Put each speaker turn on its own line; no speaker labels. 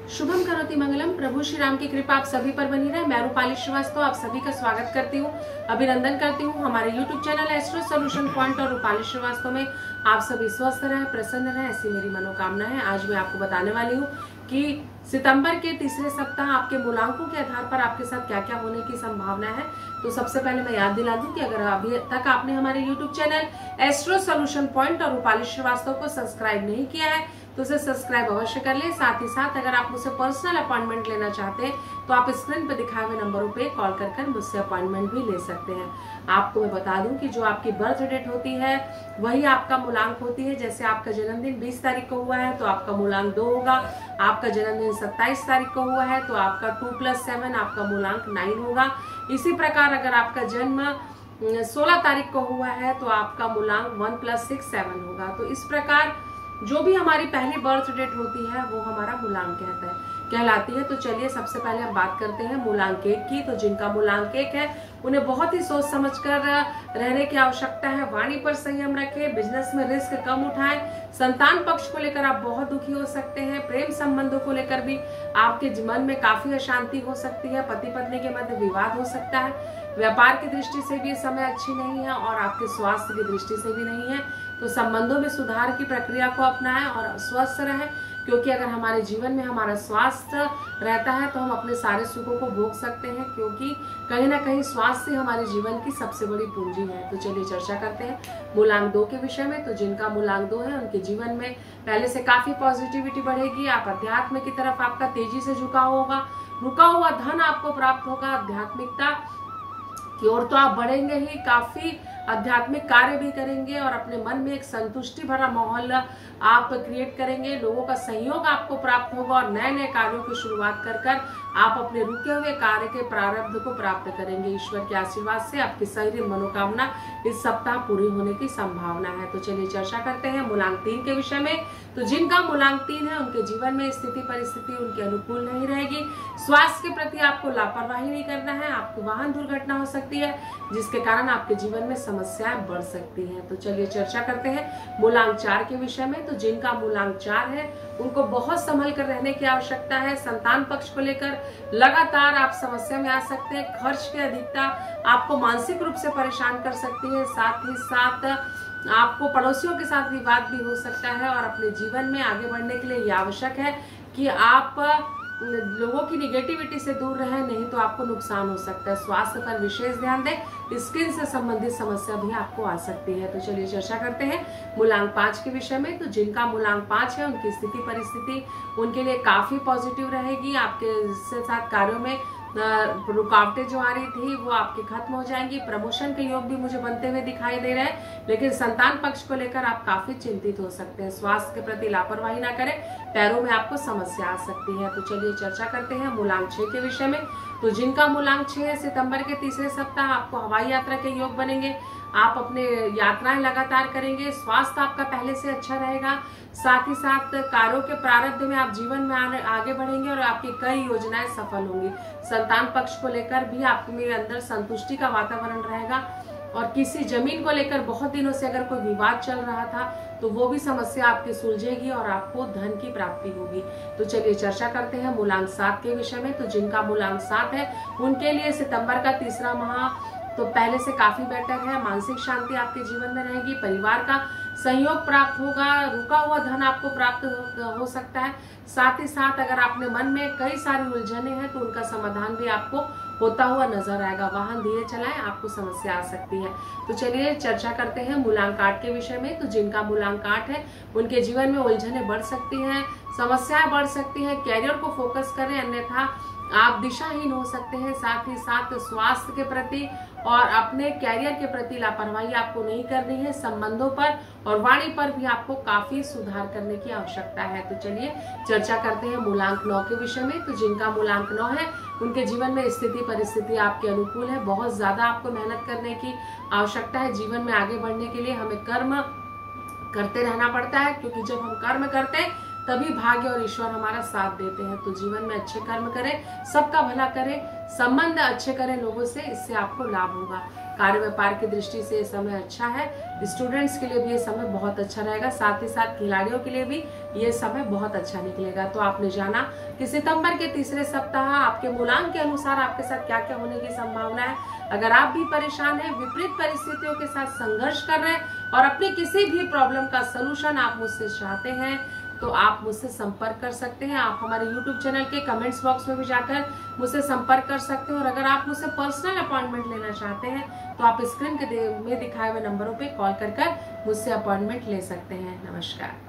शुभम करोति मंगलम। प्रभु श्री राम की कृपा आप सभी पर बनी रहे। मैं रूपाली श्रीवास्तव आप सभी का स्वागत करती हूँ, अभिनंदन करती हूँ हमारे YouTube channel astro solution point और रूपाली श्रीवास्तव में आप सभी स्वस्थ रहें, प्रसन्न रहें, ऐसी मेरी मनोकामना है। आज मैं आपको बताने वाली हूँ कि सितंबर के तीसरे सप्ताह आपके मूलांकों के आधार पर आपके साथ क्या क्या होने की संभावना है। तो सबसे पहले मैं याद दिला दूं कि अगर अभी तक आपने हमारे YouTube channel astro solution point और रूपाली श्रीवास्तव को सब्सक्राइब नहीं किया है तो उसे सब्सक्राइब अवश्य कर लें। साथ ही साथ अगर आप मुझसे पर्सनल अपॉइंटमेंट लेना चाहते हैं तो आप स्क्रीन पर दिखाए हुए नंबरों पे कॉल कर मुझसे अपॉइंटमेंट भी ले सकते हैं। आपको मैं बता दूं कि जो आपकी बर्थ डेट होती है वही आपका मूलांक होती है। जैसे आपका जन्मदिन 20 तारीख को हुआ है तो आपका मूलांक 2 होगा। आपका जन्मदिन 27 तारीख को हुआ है तो आपका 2 + 7 आपका मूलांक 9 होगा। इसी प्रकार अगर आपका जन्म 16 तारीख को हुआ है तो आपका मूलांक 1 + 6 7 होगा। तो इस प्रकार जो भी हमारी पहली बर्थ डेट होती है वो हमारा मूलांक कहलाती है। तो चलिए सबसे पहले हम बात करते हैं मूलांक 1 की। तो जिनका मूलांक 1 है उन्हें बहुत ही सोच समझकर रहने की आवश्यकता है। वाणी पर संयम रखें, बिजनेस में रिस्क कम उठाएं। संतान पक्ष को लेकर आप बहुत दुखी हो सकते हैं। प्रेम संबंधों को लेकर भी आपके मन में काफी अशांति हो सकती है। पति पत्नी के मध्य विवाद हो सकता है। व्यापार की दृष्टि से भी समय अच्छी नहीं है और आपके स्वास्थ्य की दृष्टि से भी नहीं है। तो संबंधों में सुधार की प्रक्रिया को अपनाएं और स्वस्थ रहें, क्योंकि अगर हमारे जीवन में हमारा स्वास्थ्य रहता है तो हम अपने सारे सुखों को भोग सकते हैं, क्योंकि कहीं ना कहीं स्वास्थ्य हमारे जीवन की सबसे बड़ी पूंजी है। तो चलिए चर्चा करते हैं मूलांक 2 के विषय में। तो जिनका मूलांक 2 है उनके जीवन में पहले से काफी पॉजिटिविटी बढ़ेगी। आप अध्यात्म की तरफ आपका तेजी से झुकाव होगा। रुका हुआ धन आपको प्राप्त होगा। आध्यात्मिकता की ओर तो आप बढ़ेंगे ही, काफी आध्यात्मिक कार्य भी करेंगे और अपने मन में एक संतुष्टि भरा माहौल आप क्रिएट करेंगे। लोगों का सहयोग आपको प्राप्त होगा और नए नए कार्यों की शुरुआत कर आप अपने रुके हुए कार्य के प्रारब्ध को प्राप्त करेंगे। ईश्वर के आशीर्वाद से आपकी सारी मनोकामना इस सप्ताह पूरी होने की संभावना है। तो चलिए चर्चा करते हैं मूलांक 3 के विषय में। तो जिनका मूलांक 3 है उनके जीवन में स्थिति परिस्थिति उनके अनुकूल नहीं रहेगी। स्वास्थ्य के प्रति आपको लापरवाही नहीं करना है। आपको वाहन दुर्घटना हो सकती है जिसके कारण आपके जीवन में समस्याएं बढ़ सकती हैं। तो चलिए चर्चा करते हैं मूलांक 4 के विषय में। तो जिनका मूलांक 4 है उनको बहुत संभल कर रहने की आवश्यकता है। संतान पक्ष को लेकर लगातार आप समस्या में आ सकते हैं। खर्च की अधिकता आपको मानसिक रूप से परेशान कर सकती है। साथ ही साथ आपको पड़ोसियों के साथ विवाद भी हो सकता है और अपने जीवन में आगे बढ़ने के लिए यह आवश्यक है कि आप लोगों की निगेटिविटी से दूर रहें, नहीं तो आपको नुकसान हो सकता है। स्वास्थ्य पर विशेष ध्यान दें। स्किन से संबंधित समस्या भी आपको आ सकती है। तो चलिए चर्चा करते हैं मूलांक 5 के विषय में। तो जिनका मूलांक 5 है उनकी स्थिति परिस्थिति उनके लिए काफी पॉजिटिव रहेगी। आपके साथ कार्यों में रुकावटें जो आ रही थी वो आपके खत्म हो जाएंगी। प्रमोशन के योग भी मुझे बनते हुए दिखाई दे रहे हैं, लेकिन संतान पक्ष को लेकर आप काफी चिंतित हो सकते हैं। स्वास्थ्य के प्रति लापरवाही ना करें, पैरों में आपको समस्या आ सकती है। तो चलिए चर्चा करते हैं मूलांक 6 के विषय में। तो जिनका मूलांक 6 है सितंबर के तीसरे सप्ताह आपको हवाई यात्रा के योग बनेंगे। आप अपने यात्राएं लगातार करेंगे। स्वास्थ्य आपका पहले से अच्छा रहेगा। साथ ही साथ कार्यों के प्रारब्ध में आप जीवन में आगे बढ़ेंगे और आपकी कई योजनाएं सफल होंगी। संतान पक्ष को लेकर भी आपके अंदर संतुष्टि का वातावरण रहेगा और किसी जमीन को लेकर बहुत दिनों से अगर कोई विवाद चल रहा था तो वो भी समस्या आपकी सुलझेगी और आपको धन की प्राप्ति होगी। तो चलिए चर्चा करते हैं मूलांक 7 के विषय में। तो जिनका मूलांक 7 है उनके लिए सितंबर का तीसरा माह तो पहले से काफी बेटर है। मानसिक शांति आपके जीवन में रहेगी। परिवार का सहयोग प्राप्त होगा। रुका हुआ धन आपको प्राप्त हो सकता है। साथ ही साथ अगर आपने मन में कई सारी उलझने हैं तो उनका समाधान भी आपको होता हुआ नजर आएगा। वाहन धीरे चलाएं, आपको समस्या आ सकती है। तो चलिए चर्चा करते हैं मूलांक 8 के विषय में। तो जिनका मूलांक 8 है उनके जीवन में उलझने बढ़ सकती हैं, समस्याएं बढ़ सकती हैं। कैरियर को फोकस करें, अन्यथा आप दिशाहीन हो सकते हैं। साथ ही साथ स्वास्थ्य के प्रति और अपने कैरियर के प्रति लापरवाही आपको नहीं करनी है। संबंधों पर और वाणी पर भी आपको काफी सुधार करने की आवश्यकता है। तो चलिए चर्चा करते हैं मूलांक 9 के विषय में। तो जिनका मूलांक 9 है उनके जीवन में स्थिति परिस्थिति आपके अनुकूल है। बहुत ज्यादा आपको मेहनत करने की आवश्यकता है। जीवन में आगे बढ़ने के लिए हमें कर्म करते रहना पड़ता है, क्योंकि जब हम कर्म करते हैं तभी भाग्य और ईश्वर हमारा साथ देते हैं। तो जीवन में अच्छे कर्म करें, सबका भला करें, संबंध अच्छे करें लोगों से, इससे आपको लाभ होगा। कार्य व्यापार की दृष्टि से ये समय अच्छा है। स्टूडेंट्स के लिए भी ये समय बहुत अच्छा रहेगा, साथ ही साथ खिलाड़ियों के लिए भी ये समय बहुत अच्छा निकलेगा। तो आपने जाना कि सितंबर के तीसरे सप्ताह आपके मूलांक के अनुसार आपके साथ क्या क्या होने की संभावना है। अगर आप भी परेशान हैं, विपरीत परिस्थितियों के साथ संघर्ष कर रहे हैं और अपनी किसी भी प्रॉब्लम का सलूशन आप मुझसे चाहते हैं, तो आप मुझसे संपर्क कर सकते हैं। आप हमारे YouTube चैनल के कमेंट्स बॉक्स में भी जाकर मुझसे संपर्क कर सकते हैं। और अगर आप मुझसे पर्सनल अपॉइंटमेंट लेना चाहते हैं तो आप स्क्रीन में दिखाए हुए नंबरों पे कॉल कर मुझसे अपॉइंटमेंट ले सकते हैं। नमस्कार।